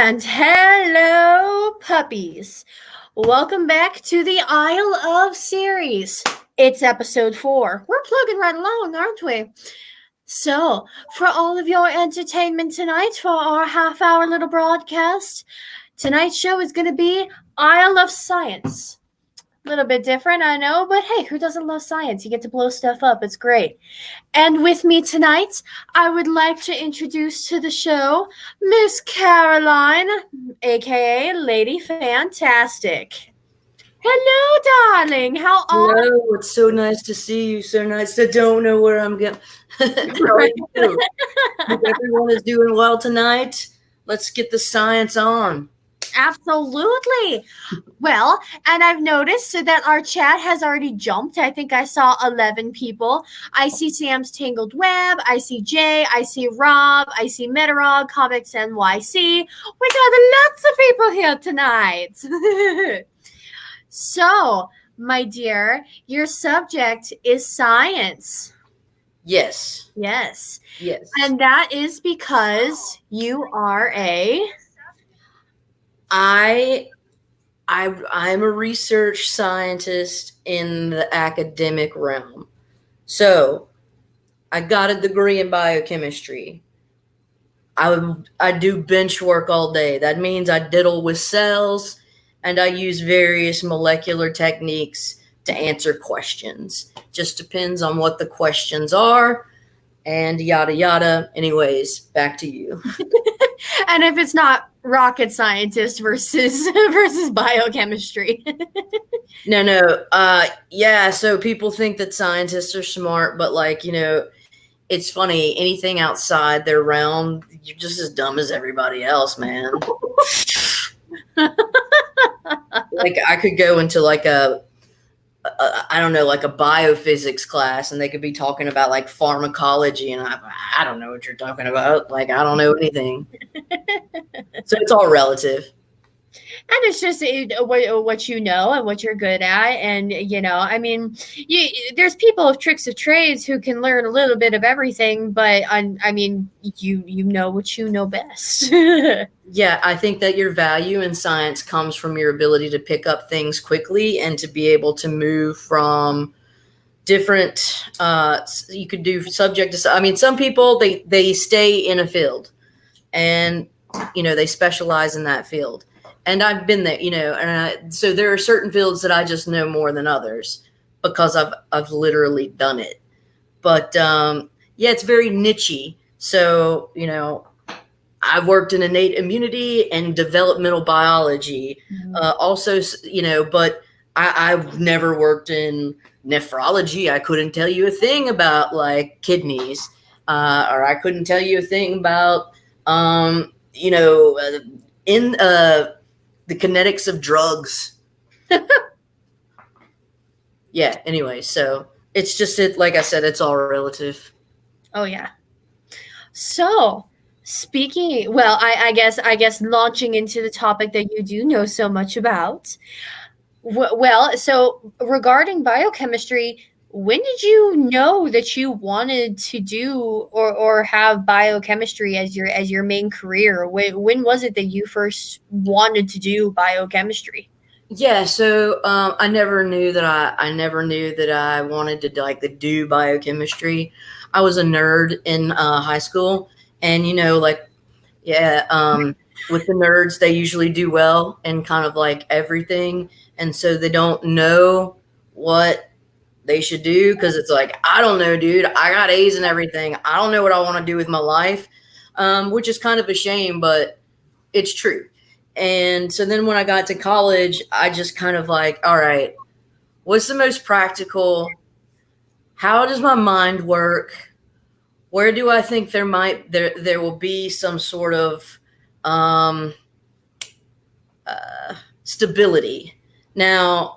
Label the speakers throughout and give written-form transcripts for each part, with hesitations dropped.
Speaker 1: And hello, puppies. Welcome back to the Isle of Series. It's episode 4. We're plugging right along, aren't we? So, for all of your entertainment tonight for our half-hour little broadcast, tonight's show is going to be Isle of Science. A little bit different, I know, but hey, who doesn't love science? You get to blow stuff up. It's great. And with me tonight, I would like to introduce to the show Miss Caroline, aka Lady Fantastic. Hello, darling. How are you?
Speaker 2: Hello, it's so nice to see you. So nice. I don't know where I'm going. How are you? Hope everyone is doing well tonight. Let's get the science on.
Speaker 1: Absolutely. Well, and I've noticed that our chat has already jumped. I think I saw 11 people. I see Sam's Tangled Web. I see Jay. I see Rob. I see Metarog, Comics NYC. We got lots of people here tonight. So, my dear, your subject is science.
Speaker 2: Yes.
Speaker 1: Yes.
Speaker 2: Yes.
Speaker 1: And that is because you are
Speaker 2: I'm a research scientist in the academic realm. So I got a degree in biochemistry. I do bench work all day. That means I diddle with cells and I use various molecular techniques to answer questions. Just depends on what the questions are and yada yada. Anyways, back to you.
Speaker 1: And if it's not rocket scientist versus biochemistry.
Speaker 2: No. Yeah, so people think that scientists are smart, but it's funny, anything outside their realm, you're just as dumb as everybody else, man. Like I could go into like a biophysics class and they could be talking about like pharmacology and I don't know what you're talking about. Like I don't know anything. So it's all relative.
Speaker 1: And it's just what you know and what you're good at. And, I mean, there's people of tricks of trades who can learn a little bit of everything, but I mean, you know what you know best.
Speaker 2: Yeah, I think that your value in science comes from your ability to pick up things quickly and to be able to move from different, you could do subject to, I mean, some people, they stay in a field and, they specialize in that field. And I've been there, so there are certain fields that I just know more than others because I've literally done it. But yeah, it's very niche-y. So, I've worked in innate immunity and developmental biology. Also, but I've never worked in nephrology. I couldn't tell you a thing about like kidneys, or I couldn't tell you a thing about, in the kinetics of drugs. Yeah. Anyway, so it's just like I said, it's all relative.
Speaker 1: Oh yeah. So speaking, well, I guess launching into the topic that you do know so much about. Well, so regarding biochemistry, when did you know that you wanted to do or have biochemistry as your main career? When was it that you first wanted to do biochemistry?
Speaker 2: Yeah, so I never knew that I wanted to do biochemistry. I was a nerd in high school, and with the nerds, they usually do well in kind of like everything, and so they don't know what they should do because it's like, I don't know, dude. I got A's and everything. I don't know what I want to do with my life, which is kind of a shame, but it's true. And so then when I got to college, I just kind of like, all right, what's the most practical? How does my mind work? Where do I think there will be some sort of stability? Now,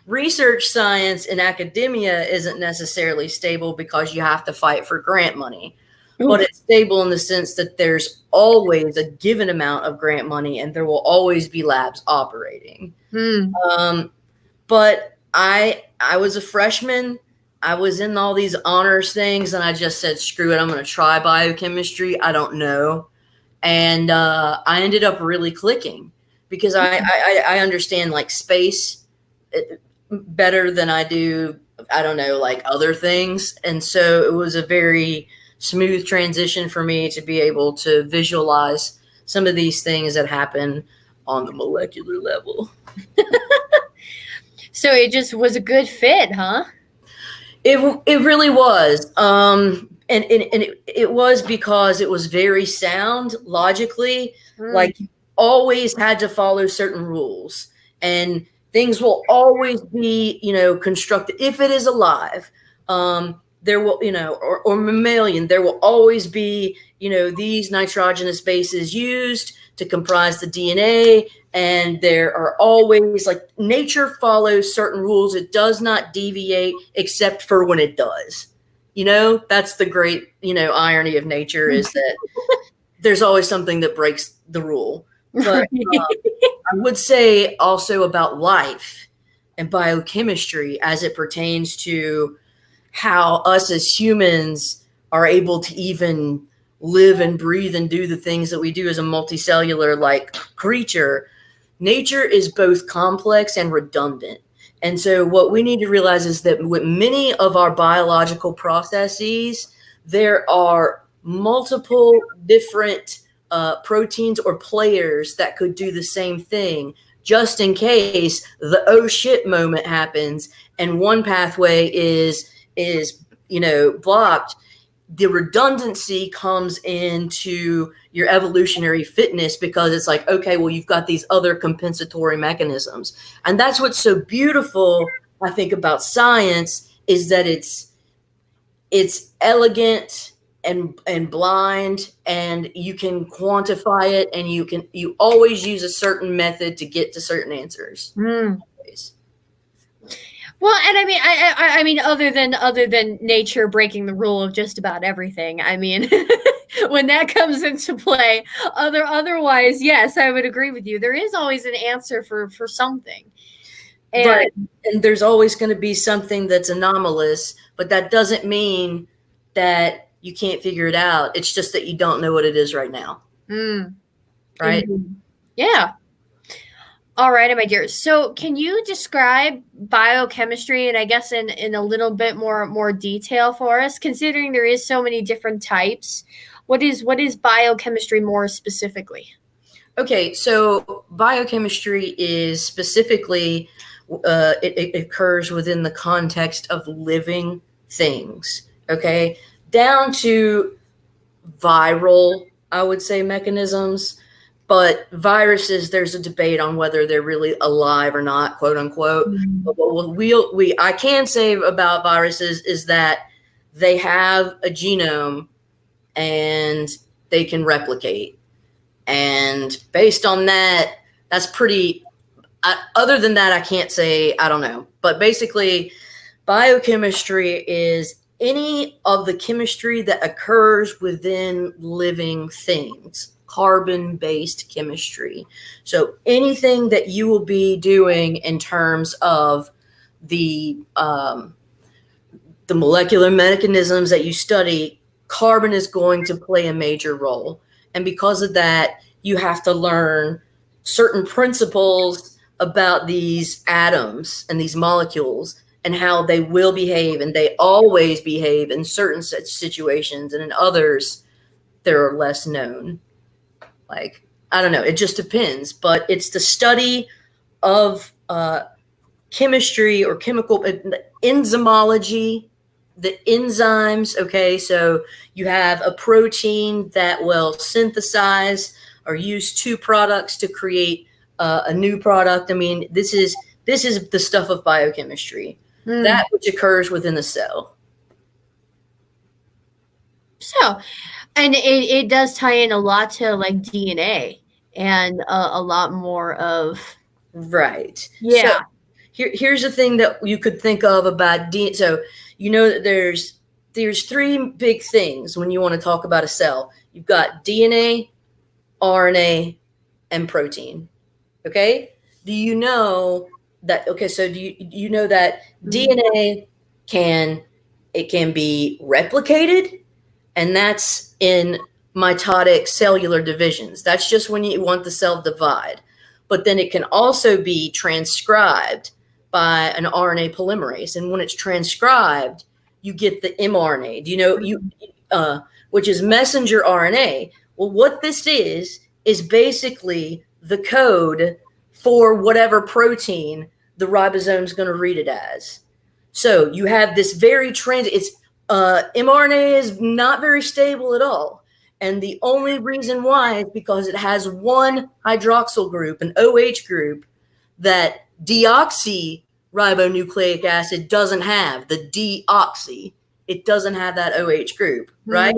Speaker 2: research science in academia isn't necessarily stable because you have to fight for grant money. But it's stable in the sense that there's always a given amount of grant money and there will always be labs operating. But I was a freshman. I was in all these honors things and I just said, screw it. I'm going to try biochemistry. I don't know. and I ended up really clicking because I understand like space better than I do, I don't know, like other things. And so it was a very smooth transition for me to be able to visualize some of these things that happen on the molecular level.
Speaker 1: So it just was a good fit, huh?
Speaker 2: It really was. And it was because it was very sound logically,
Speaker 1: Mm.
Speaker 2: like always had to follow certain rules, and things will always be, constructed. If it is alive, there will, or mammalian, there will always be, these nitrogenous bases used to comprise the DNA, and there are always, like, nature follows certain rules. It does not deviate except for when it does. That's the great, irony of nature, is that there's always something that breaks the rule. But I would say also about life and biochemistry as it pertains to how us as humans are able to even live and breathe and do the things that we do as a multicellular like creature. Nature is both complex and redundant. And so what we need to realize is that with many of our biological processes, there are multiple different proteins or players that could do the same thing, just in case the oh shit moment happens and one pathway is blocked. The redundancy comes into your evolutionary fitness, because it's like, okay, well, you've got these other compensatory mechanisms. And that's what's so beautiful, I think, about science, is that it's elegant and blind, and you can quantify it, and you always use a certain method to get to certain answers.
Speaker 1: Mm.
Speaker 2: Always.
Speaker 1: Well, and I mean, I mean, other than nature breaking the rule of just about everything, I mean, when that comes into play, otherwise, yes, I would agree with you. There is always an answer for something, and
Speaker 2: Right. And there's always going to be something that's anomalous, but that doesn't mean that you can't figure it out. It's just that you don't know what it is right now.
Speaker 1: mm,
Speaker 2: Right.
Speaker 1: indeed. Yeah. All right, my dear. So, can you describe biochemistry, and I guess in a little bit more detail for us, considering there is so many different types? What is biochemistry more specifically?
Speaker 2: Okay. So biochemistry is specifically, it occurs within the context of living things. Okay. Down to viral, I would say, mechanisms. But viruses, there's a debate on whether they're really alive or not, quote unquote.
Speaker 1: Mm.
Speaker 2: But what I can say about viruses is that they have a genome and they can replicate. And based on that, that's pretty. Other than that, I can't say. I don't know. But basically, biochemistry is any of the chemistry that occurs within living things, carbon-based chemistry. So anything that you will be doing in terms of the um, the molecular mechanisms that you study, carbon is going to play a major role. And because of that, you have to learn certain principles about these atoms and these molecules and how they will behave, and they always behave in certain such situations, and in others they're less known. Like, I don't know, it just depends. But it's the study of chemistry or chemical enzymology, the enzymes. Okay, so you have a protein that will synthesize or use two products to create a new product. I mean, this is the stuff of biochemistry,
Speaker 1: Mm.
Speaker 2: that which occurs within the cell.
Speaker 1: So, and it does tie in a lot to like DNA and a lot more of
Speaker 2: Right. So
Speaker 1: yeah.
Speaker 2: here's the thing that you could think of about DNA. So that there's three big things when you want to talk about a cell. You've got DNA, RNA, and protein. Okay? Do you know that? Okay, so do you know that
Speaker 1: Mm.
Speaker 2: DNA can be replicated, and that's in mitotic cellular divisions. That's just when you want the cell to divide. But then it can also be transcribed by an RNA polymerase. And when it's transcribed, you get the mRNA. Do you know, which is messenger RNA? Well, what this is basically the code for whatever protein the ribosome is going to read it as. So you have this very mRNA is not very stable at all. And the only reason why is because it has one hydroxyl group, an OH group, that deoxyribonucleic acid doesn't have, the deoxy. It doesn't have that OH group, right?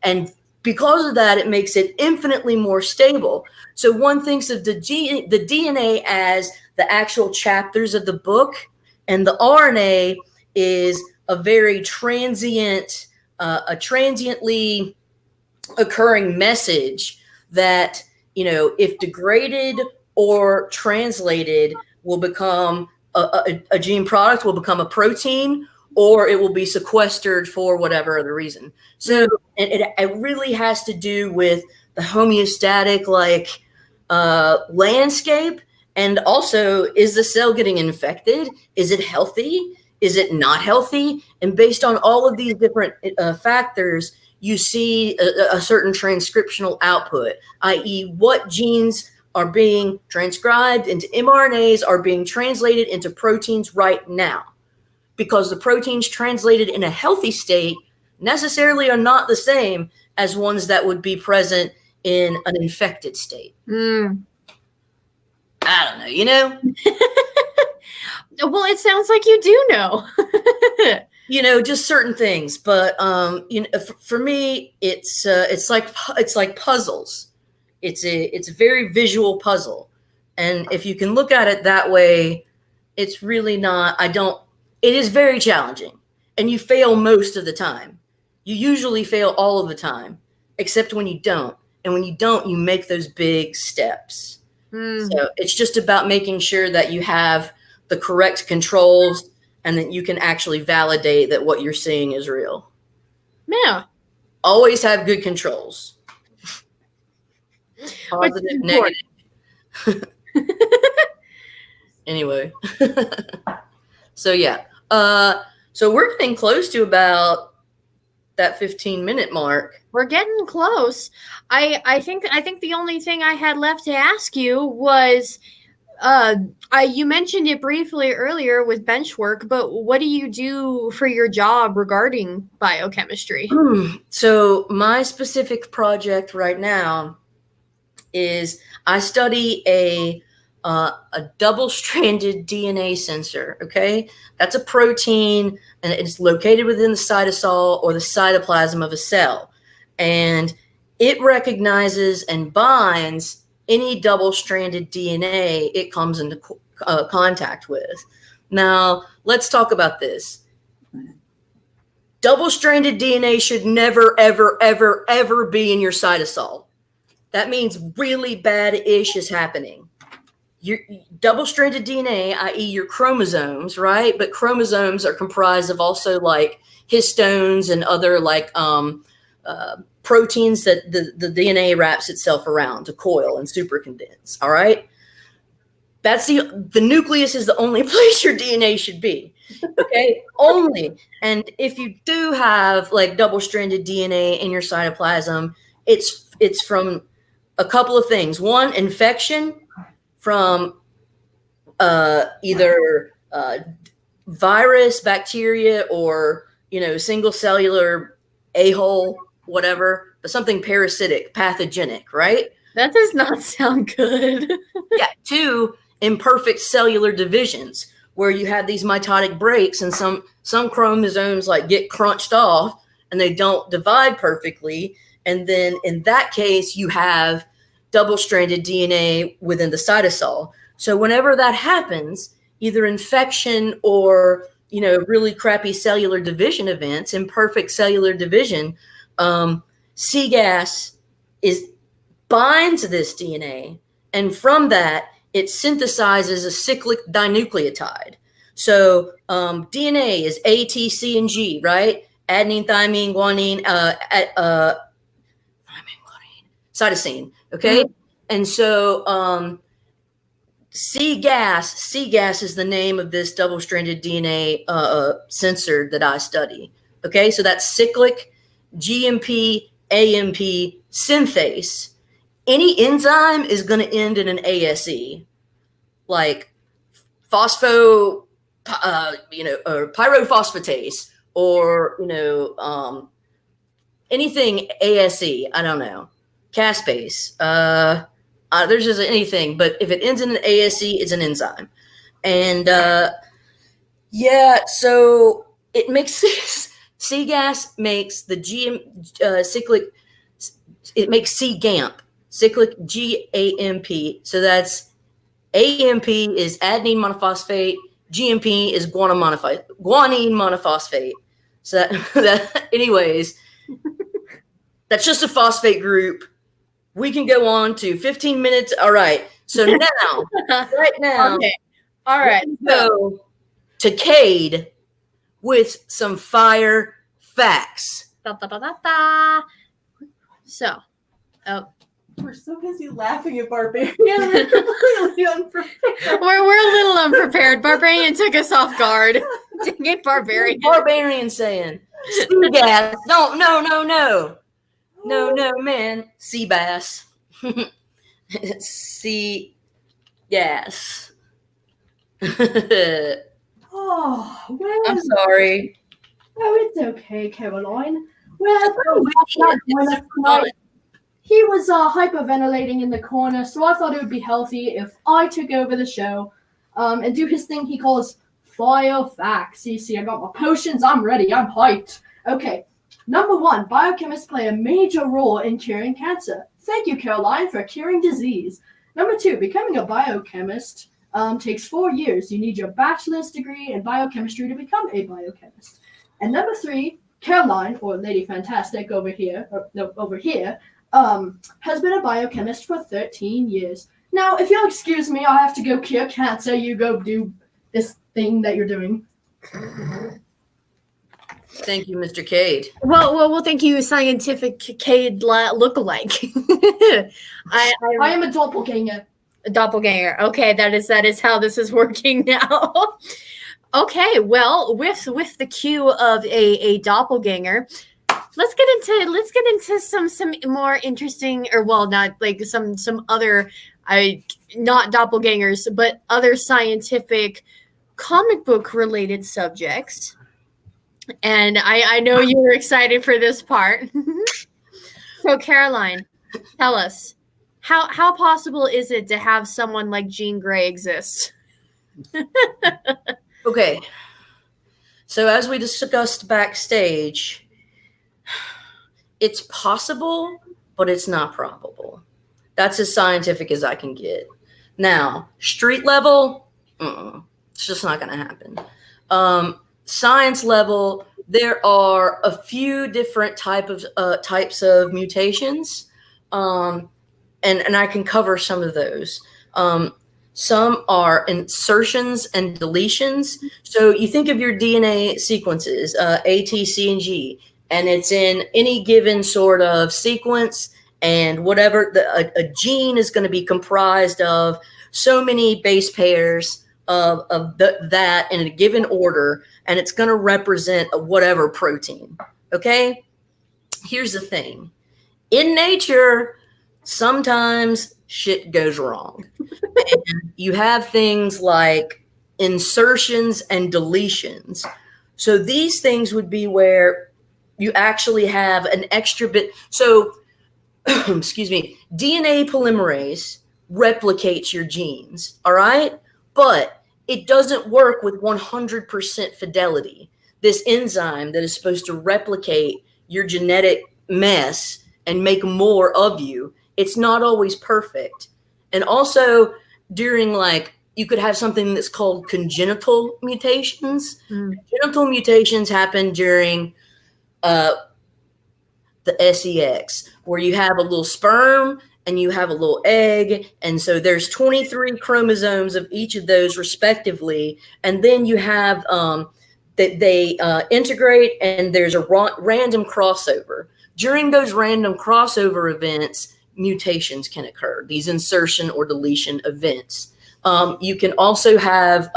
Speaker 2: And because of that, it makes it infinitely more stable. So one thinks of the DNA as the actual chapters of the book, and the RNA is a very transient, a transiently occurring message that, if degraded or translated, will become a gene product, will become a protein, or it will be sequestered for whatever other reason. So it really has to do with the homeostatic landscape. And also, is the cell getting infected? Is it healthy? Is it not healthy? And based on all of these different factors, you see a certain transcriptional output, i.e. what genes are being transcribed into mRNAs are being translated into proteins right now. Because the proteins translated in a healthy state necessarily are not the same as ones that would be present in an infected state. I don't know,
Speaker 1: Well, it sounds like you do know.
Speaker 2: Just certain things. But for me, it's like puzzles. It's a very visual puzzle, and if you can look at it that way, it's really not. It is very challenging, and you fail most of the time. You usually fail all of the time, except when you don't. And when you don't, you make those big steps. So it's just about making sure that you have the correct controls and that you can actually validate that what you're seeing is real.
Speaker 1: Yeah.
Speaker 2: Always have good controls. Positive, negative. Anyway. So yeah. So we're getting close to about that 15-minute mark.
Speaker 1: We're getting close. I think the only thing I had left to ask you was you mentioned it briefly earlier with bench work, but what do you do for your job regarding biochemistry?
Speaker 2: So my specific project right now is I study a double-stranded DNA sensor, okay? That's a protein, and it's located within the cytosol or the cytoplasm of a cell. And it recognizes and binds any double-stranded DNA it comes into contact with. Now, let's talk about this. Double-stranded DNA should never, ever, ever, ever be in your cytosol. That means really bad-ish is happening. Your double-stranded DNA, i.e. your chromosomes, right? But chromosomes are comprised of also like histones and other proteins that the DNA wraps itself around to coil and supercondense, all right? That's the nucleus is the only place your DNA should be, okay? Only. And if you do have like double-stranded DNA in your cytoplasm, it's from a couple of things. One, infection from either virus, bacteria, or single cellular a-hole, whatever, but something parasitic, pathogenic, right?
Speaker 1: That does not sound good.
Speaker 2: Yeah. Two, imperfect cellular divisions, where you have these mitotic breaks and some chromosomes get crunched off and they don't divide perfectly. And then in that case, you have double-stranded DNA within the cytosol. So whenever that happens, either infection or really crappy cellular division events, imperfect cellular division, C-gas binds this DNA, and from that it synthesizes a cyclic dinucleotide. So DNA is A, T, C, and G, right? Adenine, thymine, guanine, cytosine. Okay.
Speaker 1: Mhm.
Speaker 2: And so C gas is the name of this double-stranded DNA sensor that I study. Okay, so that's cyclic GMP AMP synthase. Any enzyme is going to end in an ASE, like phospho, or pyrophosphatase, or anything ASE. I don't know, caspase. There's just anything, but if it ends in an ASE, it's an enzyme. And yeah, so it makes C gas makes the cyclic, it makes C GAMP, cyclic GAMP. So that's AMP is adenine monophosphate, GMP is guanine monophosphate. So anyways, that's just a phosphate group. We can go on to 15 minutes. All right. So right now,
Speaker 1: Okay. All right.
Speaker 2: go to Cade with some fire facts.
Speaker 1: Da, da, da, da, da. So,
Speaker 3: We're so busy laughing at Barbarian. We're completely unprepared.
Speaker 1: we're a little unprepared. Barbarian took us off guard. Dang it, Barbarian.
Speaker 2: Barbarian saying, sea gas. No, man. Sea bass. Sea gas.
Speaker 3: Oh, well,
Speaker 2: I'm sorry.
Speaker 3: oh, it's okay, Caroline. Well,
Speaker 2: Fun.
Speaker 3: he was hyperventilating in the corner, so I thought it would be healthy if I took over the show and do his thing he calls fire facts. You see, I got my potions, I'm ready, I'm hyped. Okay, number 1, biochemists play a major role in curing cancer. Thank you, Caroline, for curing disease. Number 2, becoming a biochemist takes 4 years. You need your bachelor's degree in biochemistry to become a biochemist. And number 3, Caroline, or Lady Fantastic over here, has been a biochemist for 13 years. Now, if you'll excuse me, I have to go cure cancer. You go do this thing that you're doing.
Speaker 2: Thank you, Mr. Cade.
Speaker 1: Well, thank you, scientific Cade lookalike.
Speaker 3: I am a doppelganger.
Speaker 1: A doppelganger. Okay, that is how this is working now. Okay, well, with the cue of a doppelganger, let's get into some more interesting, or well, not like some other, not doppelgangers, but other scientific comic book related subjects. And I know you were excited for this part. So Caroline, tell us, how possible is it to have someone like Jean Grey exist?
Speaker 2: Okay. So as we discussed backstage, it's possible, but it's not probable. That's as scientific as I can get. Now, street level, it's just not going to happen. Science level, there are a few different types of mutations, and I can cover some of those. Some are insertions and deletions. So you think of your DNA sequences, A, T, C, and G, and it's in any given sort of sequence, and whatever a gene is going to be comprised of so many base pairs of that in a given order, and it's going to represent whatever protein. Okay? Here's the thing. In nature, sometimes shit goes wrong. And you have things like insertions and deletions. So these things would be where you actually have an extra bit. So, excuse me, DNA polymerase replicates your genes, all right? But it doesn't work with 100% fidelity. This enzyme that is supposed to replicate your genetic mess and make more of you, it's not always perfect. And also during, like, you could have something that's called congenital mutations. Congenital mutations happen during the sex, where you have a little sperm and you have a little egg, and so there's 23 chromosomes of each of those respectively, and then you have that they integrate, and there's a random crossover. During those random crossover events, mutations can occur, these insertion or deletion events. You can also have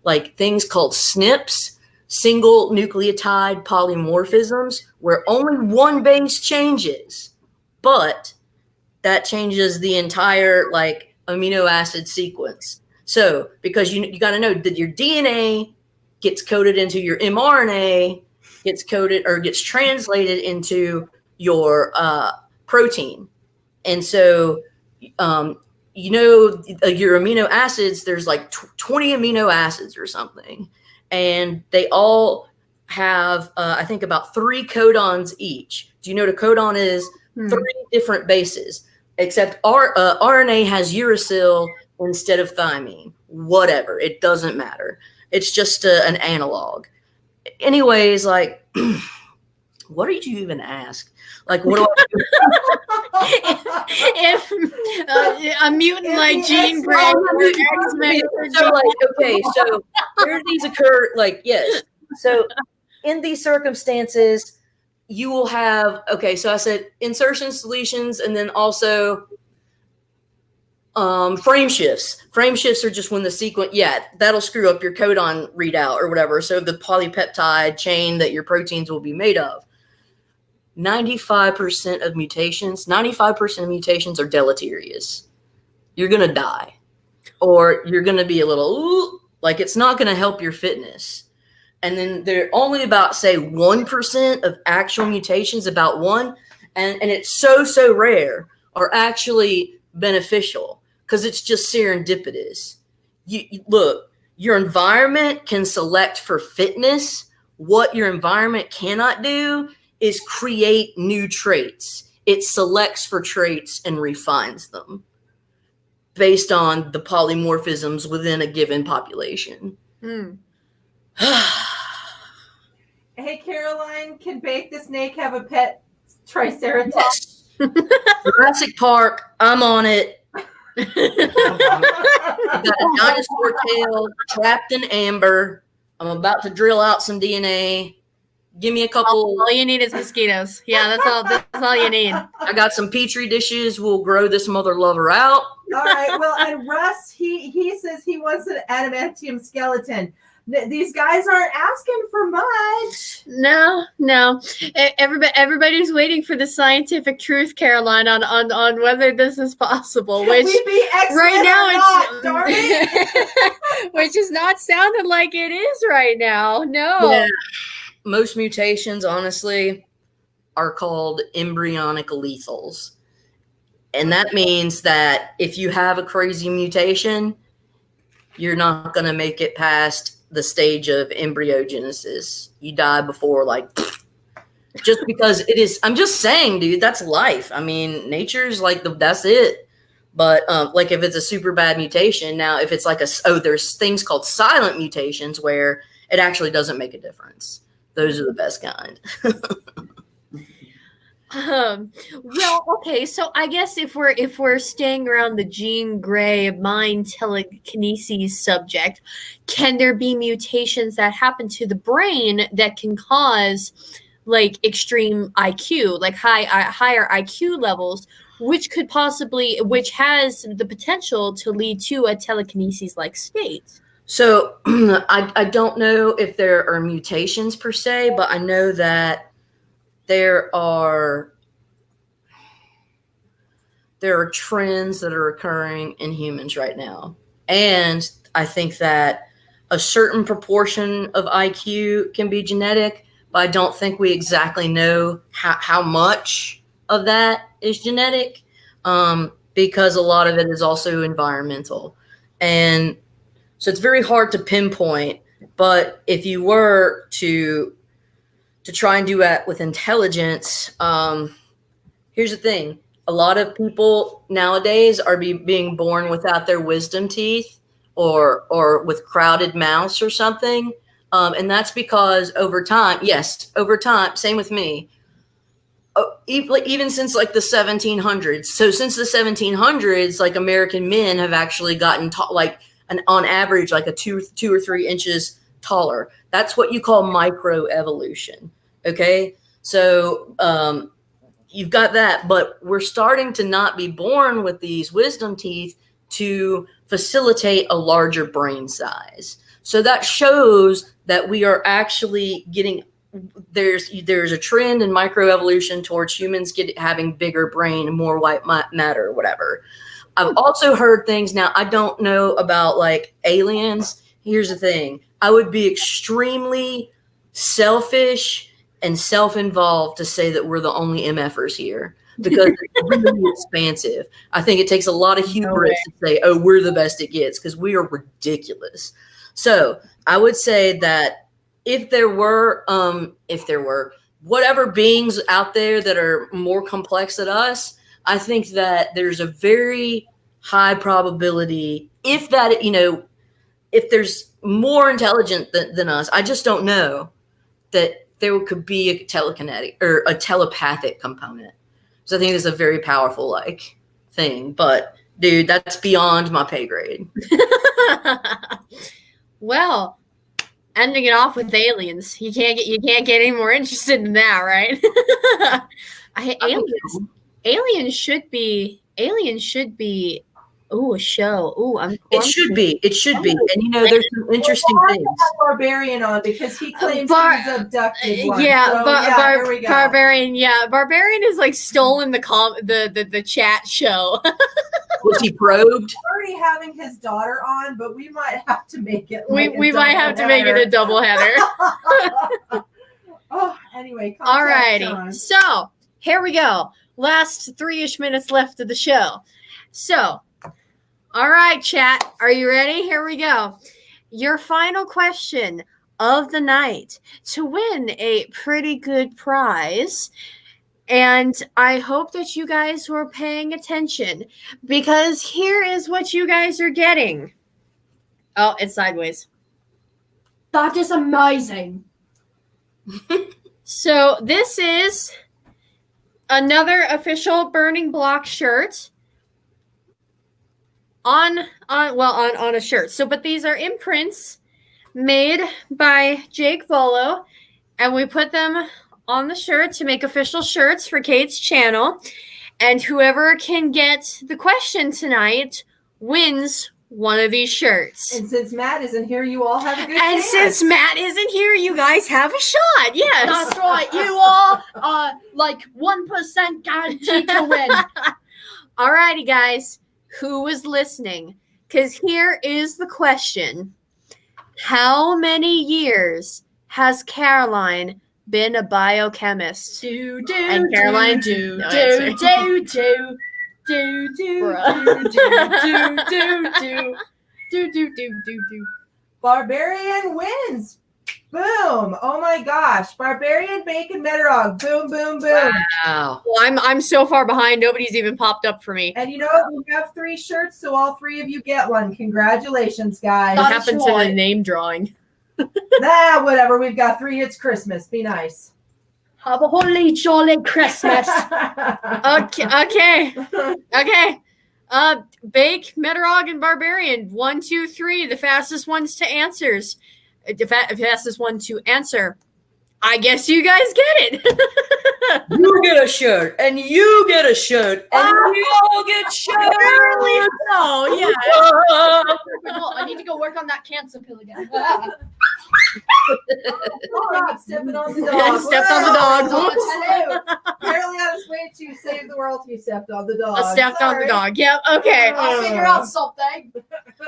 Speaker 2: like things called SNPs, single nucleotide polymorphisms, where only one base changes, but that changes the entire like amino acid sequence. So because you got to know that your DNA gets coded into your mRNA, gets coded or gets translated into your protein. And so, your amino acids, there's like 20 amino acids or something. And they all have, I think, about 3 codons each. Do you know what a codon is? 3 different bases, except RNA has uracil instead of thymine. Whatever. It doesn't matter. It's just an analog. Anyways, like, what did you even ask? Like, what do I do?
Speaker 1: if a mutant like Jean Grey,
Speaker 2: so like, okay, so where these occur, like, yes. So in these circumstances, you will have, okay, so I said insertions, deletions, and then also frame shifts. Frame shifts are just when the sequence, that'll screw up your codon readout or whatever. So the polypeptide chain that your proteins will be made of. 95% of mutations are deleterious. You're going to die, or you're going to be a little, like, it's not going to help your fitness. And then there are only about, say, 1% of actual mutations, about one, and it's so rare, are actually beneficial because it's just serendipitous. You look, your environment can select for fitness. What your environment cannot do is create new traits. It selects for traits and refines them based on the polymorphisms within a given population.
Speaker 4: Hey, Caroline, can Bake the Snake have a pet triceratops?
Speaker 2: Yes. Jurassic Park, I'm on it. I got a dinosaur tail trapped in amber. I'm about to drill out some DNA. Give me a couple.
Speaker 1: All you need is mosquitoes. Yeah, that's all you need.
Speaker 2: I got some petri dishes. We'll grow this mother lover out.
Speaker 4: All right. Well, and Russ, he says he wants an adamantium skeleton. These guys aren't asking for much.
Speaker 1: No. Everybody's waiting for the scientific truth, Caroline, on whether this is possible. Which
Speaker 4: we be
Speaker 1: right now
Speaker 4: it's darn
Speaker 1: it. Which is not sounding like it is right now. No.
Speaker 2: Yeah. Most mutations, honestly, are called embryonic lethals. And that means that if you have a crazy mutation, you're not going to make it past the stage of embryogenesis. You die before, like, just because it is. I'm just saying, dude, that's life. I mean, nature's like, that's it. But like if it's a super bad mutation, now if it's like there's things called silent mutations where it actually doesn't make a difference. Those are the best kind.
Speaker 1: Well, okay, so I guess if we're staying around the Jean Grey mind telekinesis subject, can there be mutations that happen to the brain that can cause like extreme IQ, like higher IQ levels, which has the potential to lead to a telekinesis like state?
Speaker 2: So I don't know if there are mutations per se, but I know that there are trends that are occurring in humans right now. And I think that a certain proportion of IQ can be genetic, but I don't think we exactly know how much of that is genetic, because a lot of it is also environmental. And so it's very hard to pinpoint, but if you were to try and do that with intelligence, here's the thing. A lot of people nowadays are being born without their wisdom teeth or with crowded mouths or something. And that's because over time, same with me, even since like the 1700s. So since the 1700s, like American men have actually gotten on average, like a two or 3 inches taller. That's what you call microevolution. Okay. So, you've got that, but we're starting to not be born with these wisdom teeth to facilitate a larger brain size. So that shows that we are actually getting, there's a trend in microevolution towards humans having bigger brain, more white matter, or whatever. I've also heard things, now I don't know about like aliens. Here's the thing. I would be extremely selfish and self-involved to say that we're the only MFers here, because it's really expansive. I think it takes a lot of hubris to say, oh, we're the best it gets, because we are ridiculous. So I would say that if there were whatever beings out there that are more complex than us, I think that there's a very high probability, if there's more intelligent than us, I just don't know, that there could be a telekinetic or a telepathic component. So I think it's a very powerful thing. But dude, that's beyond my pay grade.
Speaker 1: Well, ending it off with aliens. You can't get any more interested in that, right? Aliens should be a show.
Speaker 2: It should be. And there's some interesting things.
Speaker 4: Barbarian on, because he claims he was abducted once.
Speaker 1: Barbarian. Yeah, Barbarian is like stolen the chat show.
Speaker 2: Was he probed?
Speaker 4: Already having his daughter on, but we might have to make it.
Speaker 1: We might have to make it a double header.
Speaker 4: Anyway.
Speaker 1: Alrighty. So here we go. Last 3-ish minutes left of the show. So, all right, chat. Are you ready? Here we go. Your final question of the night to win a pretty good prize. And I hope that you guys were paying attention, because here is what you guys are getting. Oh, it's sideways.
Speaker 3: That is amazing.
Speaker 1: So this is another official Burning Block shirt on a shirt. So, but these are imprints made by Jake Volo, and we put them on the shirt to make official shirts for Kate's channel. And whoever can get the question tonight wins one of these shirts.
Speaker 4: And since Matt isn't here, you all have a good
Speaker 1: chance. Since Matt isn't here, you guys have a shot. Yes.
Speaker 3: That's right. You all are like 1% guaranteed to win.
Speaker 1: Alrighty, guys. Who is listening? Because here is the question. How many years has Caroline been a biochemist?
Speaker 3: And
Speaker 1: Caroline
Speaker 4: Barbarian wins. Boom. Oh my gosh. Barbarian Bacon Metarog. Boom, boom, boom.
Speaker 2: Wow.
Speaker 1: Well, I'm so far behind. Nobody's even popped up for me.
Speaker 4: And you know what? We have 3 shirts, so all 3 of you get one. Congratulations, guys.
Speaker 1: What happened to the name drawing?
Speaker 4: Whatever. We've got 3. It's Christmas. Be nice.
Speaker 3: Have a holy jolly Christmas.
Speaker 1: Okay. Bake, Metarog, and Barbarian. 1, 2, 3. The fastest ones to answers. The fastest one to answer. I guess you guys get it.
Speaker 2: You get a shirt, and you get a shirt, and we all get shirts.
Speaker 1: Oh, yeah.
Speaker 3: I need to go work on that cancer pill again.
Speaker 4: Stepping on the dog.
Speaker 1: Stepped on the dog.
Speaker 4: Apparently on his way to save the world, he stepped on the dog.
Speaker 1: I stepped on the dog. Yep. Okay.
Speaker 3: I'll figure out something.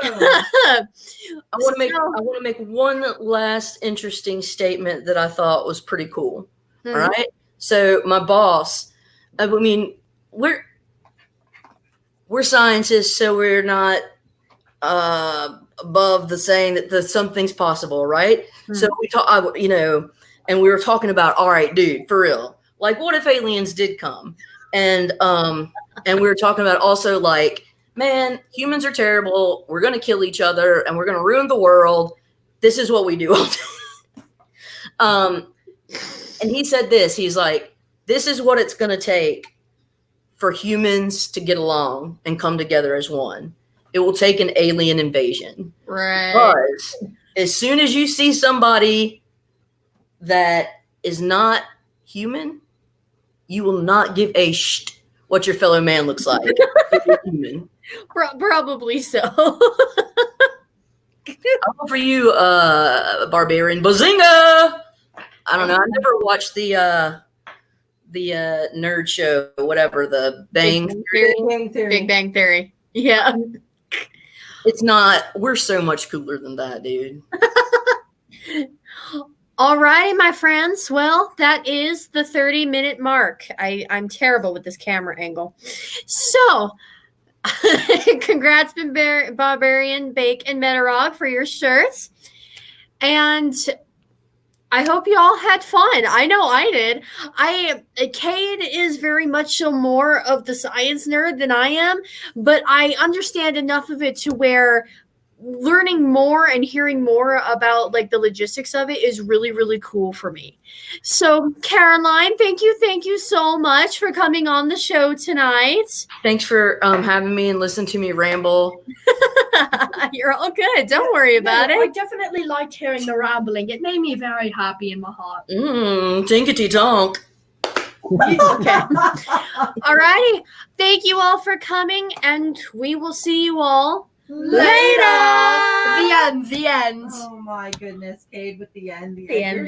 Speaker 2: I want to make one last interesting statement that I thought was pretty cool. All right. So my boss, I mean, we're scientists, so we're not above the saying that something's possible, right? So we talk, and we were talking about, all right, dude, for real, like, what if aliens did come? And we were talking about also, like, man, humans are terrible. We're gonna kill each other, and we're gonna ruin the world. This is what we do all day. And he said this. He's like, this is what it's gonna take for humans to get along and come together as one. It will take an alien invasion.
Speaker 1: Right.
Speaker 2: Because as soon as you see somebody that is not human, you will not give a what your fellow man looks like. If you're human.
Speaker 1: Probably so.
Speaker 2: I'll go for you, Barbarian Bazinga. I don't know. I never watched the nerd show, whatever, the Bang Theory.
Speaker 1: Big Bang Theory. Yeah.
Speaker 2: It's not. We're so much cooler than that, dude.
Speaker 1: Alrighty, my friends. Well, that is the 30-minute mark. I'm terrible with this camera angle. So, congrats, Barbarian, Bake, and Metarog for your shirts. And I hope you all had fun. I know I did. Cade is very much so more of the science nerd than I am, but I understand enough of it to where learning more and hearing more about like the logistics of it is really, really cool for me. So Caroline, thank you so much for coming on the show tonight.
Speaker 2: Thanks for having me and listening to me ramble.
Speaker 1: You're all good. Don't worry about
Speaker 3: I
Speaker 1: it.
Speaker 3: definitely liked hearing the rambling. It made me very happy in my heart.
Speaker 2: Tinkety tonk.
Speaker 1: Okay. Alrighty. Thank you all for coming, and we will see you all later.
Speaker 3: The end.
Speaker 4: Oh my goodness, Cade with the end.
Speaker 1: The end.